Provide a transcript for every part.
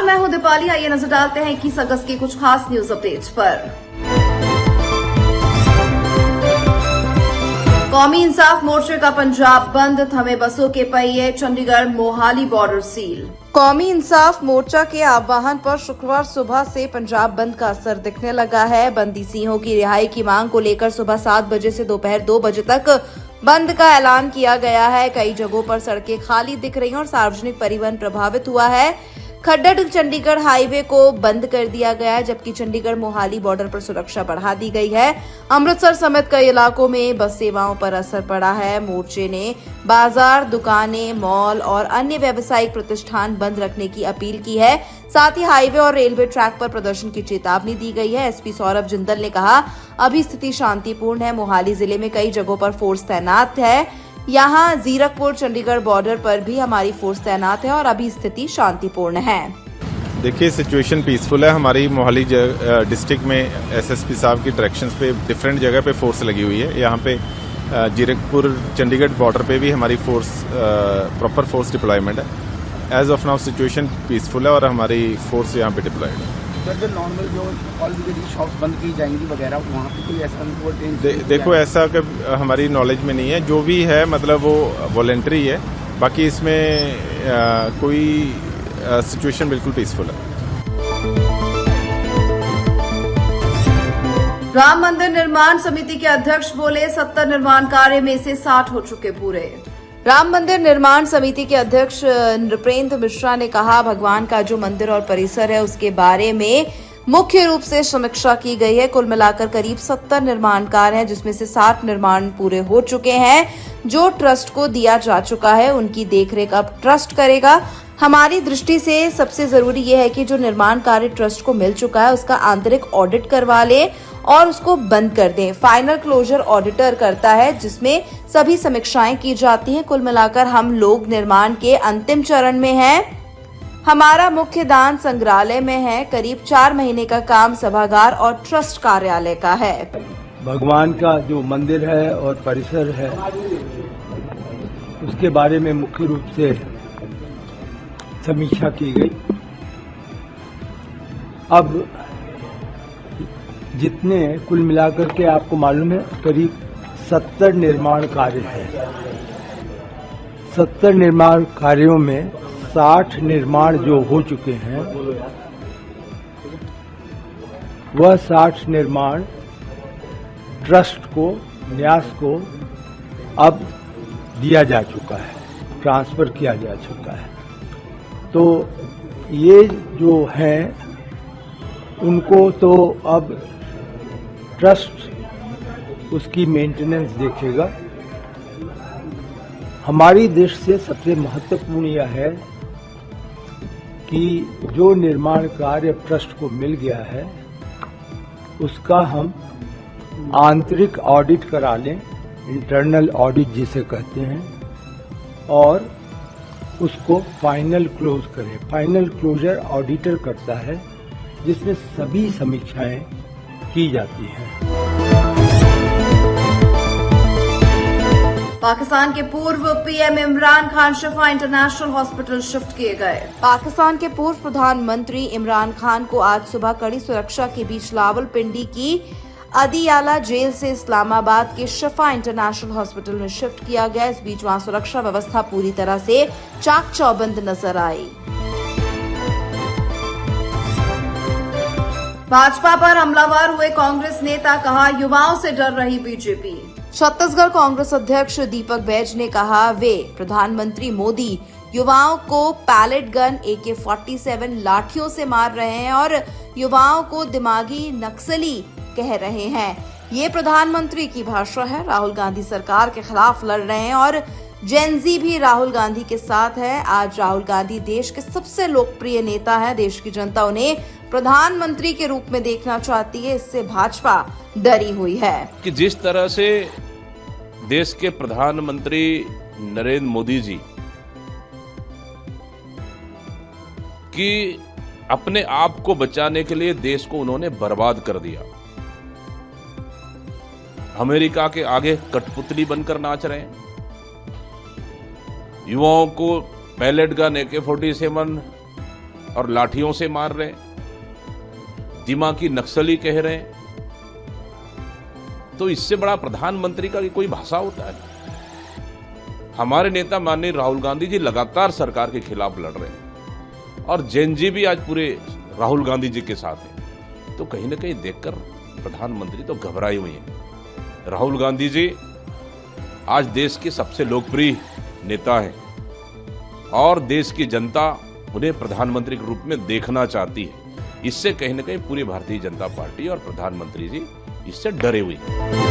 मैं हूं दीपाली। आइए नजर डालते हैं 21 अगस्त की कुछ खास न्यूज अपडेट्स पर। कौमी इंसाफ मोर्चे का पंजाब बंद, थमे बसों के पहिए, चंडीगढ़ मोहाली बॉर्डर सील। कौमी इंसाफ मोर्चा के आह्वान पर शुक्रवार सुबह से पंजाब बंद का असर दिखने लगा है। बंदी सिंहों की रिहाई की मांग को लेकर सुबह 7 बजे से दोपहर 2 बजे तक बंद का ऐलान किया गया है। कई जगहों पर सड़कें खाली दिख रही हैं और सार्वजनिक परिवहन प्रभावित हुआ है। खड्डड़ चंडीगढ़ हाईवे को बंद कर दिया गया है, जबकि चंडीगढ़ मोहाली बॉर्डर पर सुरक्षा बढ़ा दी गई है। अमृतसर समेत कई इलाकों में बस सेवाओं पर असर पड़ा है। मोर्चे ने बाजार, दुकानें, मॉल और अन्य व्यावसायिक प्रतिष्ठान बंद रखने की अपील की है। साथ ही हाईवे और रेलवे ट्रैक पर प्रदर्शन की चेतावनी दी गई है। एसपी सौरभ जिंदल ने कहा, अभी स्थिति शांतिपूर्ण है। मोहाली जिले में कई जगहों पर फोर्स तैनात है। यहाँ जीरकपुर चंडीगढ़ बॉर्डर पर भी हमारी फोर्स तैनात है और अभी स्थिति शांतिपूर्ण है। देखिए, सिचुएशन पीसफुल है। हमारी मोहाली डिस्ट्रिक्ट में एसएसपी साहब की डायरेक्शंस पे डिफरेंट जगह पे फोर्स लगी हुई है। यहाँ पे जीरकपुर चंडीगढ़ बॉर्डर पे भी हमारी फोर्स प्रॉपर फोर्स डिप्लॉयमेंट है। As of now situation peaceful है और हमारी फोर्स यहाँ पे डिप्लॉयड है। जो नॉर्मल जो ऑलरेडी शॉप्स बंद की जाएंगी वगैरह, वहाँ पे कोई ऐसा देखो, ऐसा कि हमारी नॉलेज में नहीं है। जो भी है मतलब वो वॉलेंटरी है। बाकी इसमें कोई सिचुएशन बिल्कुल पीसफुल है। राम मंदिर निर्माण समिति के अध्यक्ष बोले, 70 निर्माण कार्य में से 60 हो चुके पूरे। राम मंदिर निर्माण समिति के अध्यक्ष नृपेंद्र मिश्रा ने कहा, भगवान का जो मंदिर और परिसर है उसके बारे में मुख्य रूप से समीक्षा की गई है। कुल मिलाकर करीब 70 निर्माण कार्य हैं, जिसमें से 60 निर्माण पूरे हो चुके हैं। जो ट्रस्ट को दिया जा चुका है उनकी देखरेख अब ट्रस्ट करेगा। हमारी दृष्टि से सबसे जरूरी यह है कि जो निर्माण कार्य ट्रस्ट को मिल चुका है उसका आंतरिक ऑडिट करवा ले और उसको बंद कर दें। फाइनल क्लोजर ऑडिटर करता है, जिसमें सभी समीक्षाएं की जाती हैं। कुल मिलाकर हम लोग निर्माण के अंतिम चरण में हैं। हमारा मुख्य दान संग्रहालय में है। करीब 4 महीने का काम सभागार और ट्रस्ट कार्यालय का है। भगवान का जो मंदिर है और परिसर है उसके बारे में मुख्य रूप से समीक्षा की गई। अब जितने कुल मिलाकर के आपको मालूम है करीब 70 निर्माण कार्य है। 70 निर्माण कार्यों में 60 निर्माण जो हो चुके हैं वह 60 निर्माण ट्रस्ट को, न्यास को अब दिया जा चुका है, ट्रांसफर किया जा चुका है। तो ये जो हैं उनको तो अब ट्रस्ट उसकी मेंटेनेंस देखेगा। हमारी दृष्टि से सबसे महत्वपूर्ण यह है कि जो निर्माण कार्य ट्रस्ट को मिल गया है उसका हम आंतरिक ऑडिट करा लें, इंटरनल ऑडिट जिसे कहते हैं, और उसको फाइनल क्लोज करें। फाइनल क्लोजर ऑडिटर करता है, जिसमें सभी समीक्षाएं की जाती हैं। पाकिस्तान के पूर्व पीएम इमरान खान शिफा इंटरनेशनल हॉस्पिटल शिफ्ट किए गए। पाकिस्तान के पूर्व प्रधानमंत्री इमरान खान को आज सुबह कड़ी सुरक्षा के बीच रावलपिंडी की अदियाला जेल से इस्लामाबाद के शिफा इंटरनेशनल हॉस्पिटल में शिफ्ट किया गया। इस बीच वहां सुरक्षा व्यवस्था पूरी तरह से चाक चौबंद नजर आई। भाजपा पर हमलावर हुए कांग्रेस नेता, कहा युवाओं से डर रही बीजेपी। छत्तीसगढ़ कांग्रेस अध्यक्ष दीपक बैज ने कहा, वे प्रधानमंत्री मोदी युवाओं को पैलेट गन, AK-47 लाठियों से मार रहे हैं और युवाओं को दिमागी नक्सली कह रहे हैं। ये प्रधानमंत्री की भाषा है। राहुल गांधी सरकार के खिलाफ लड़ रहे हैं और जेनजी भी राहुल गांधी के साथ है। आज राहुल गांधी देश के सबसे लोकप्रिय नेता हैं। देश की जनता उन्हें प्रधानमंत्री के रूप में देखना चाहती है। इससे भाजपा डरी हुई है कि जिस तरह से देश के प्रधानमंत्री नरेंद्र मोदी जी कि अपने आप को बचाने के लिए देश को उन्होंने बर्बाद कर दिया। अमेरिका के आगे कठपुतली बनकर नाच रहे हैं। युवाओं को पैलेट गन, AK-47 और लाठियों से मार रहे हैं, दिमागी नक्सली कह रहे हैं, तो इससे बड़ा प्रधानमंत्री का कोई भाषा होता है? हमारे नेता माननीय राहुल गांधी जी लगातार सरकार के खिलाफ लड़ रहे हैं और जैन जी भी आज पूरे राहुल गांधी जी के साथ हैं। तो कहीं ना कहीं देखकर प्रधानमंत्री तो घबराए हुए हैं। राहुल गांधी जी आज देश के सबसे लोकप्रिय नेता हैं और देश की जनता उन्हें प्रधानमंत्री के रूप में देखना चाहती है। इससे कहीं ना कहीं पूरी भारतीय जनता पार्टी और प्रधानमंत्री जी इससे डरे हुए हैं।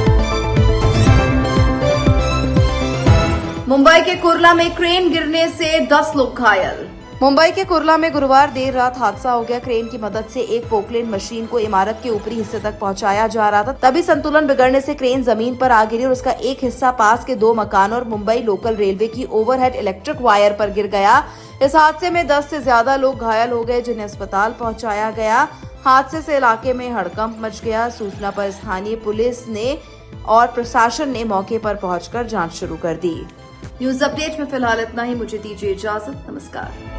मुंबई के कुर्ला में क्रेन गिरने से 10 लोग घायल। मुंबई के कुर्ला में गुरुवार देर रात हादसा हो गया। क्रेन की मदद से एक पोकलेन मशीन को इमारत के ऊपरी हिस्से तक पहुंचाया जा रहा था, तभी संतुलन बिगड़ने से क्रेन जमीन पर आ गिरी और उसका एक हिस्सा पास के 2 मकानों और मुंबई लोकल रेलवे की ओवरहेड इलेक्ट्रिक वायर पर गिर गया। इस हादसे में 10 से ज्यादा लोग घायल हो गए, जिन्हें अस्पताल पहुंचाया गया। हादसे से इलाके में हड़कंप मच गया। सूचना पर स्थानीय पुलिस ने और प्रशासन ने मौके पर पहुंचकर जांच शुरू कर दी। न्यूज अपडेट में फिलहाल इतना ही। मुझे दीजिए इजाजत। नमस्कार।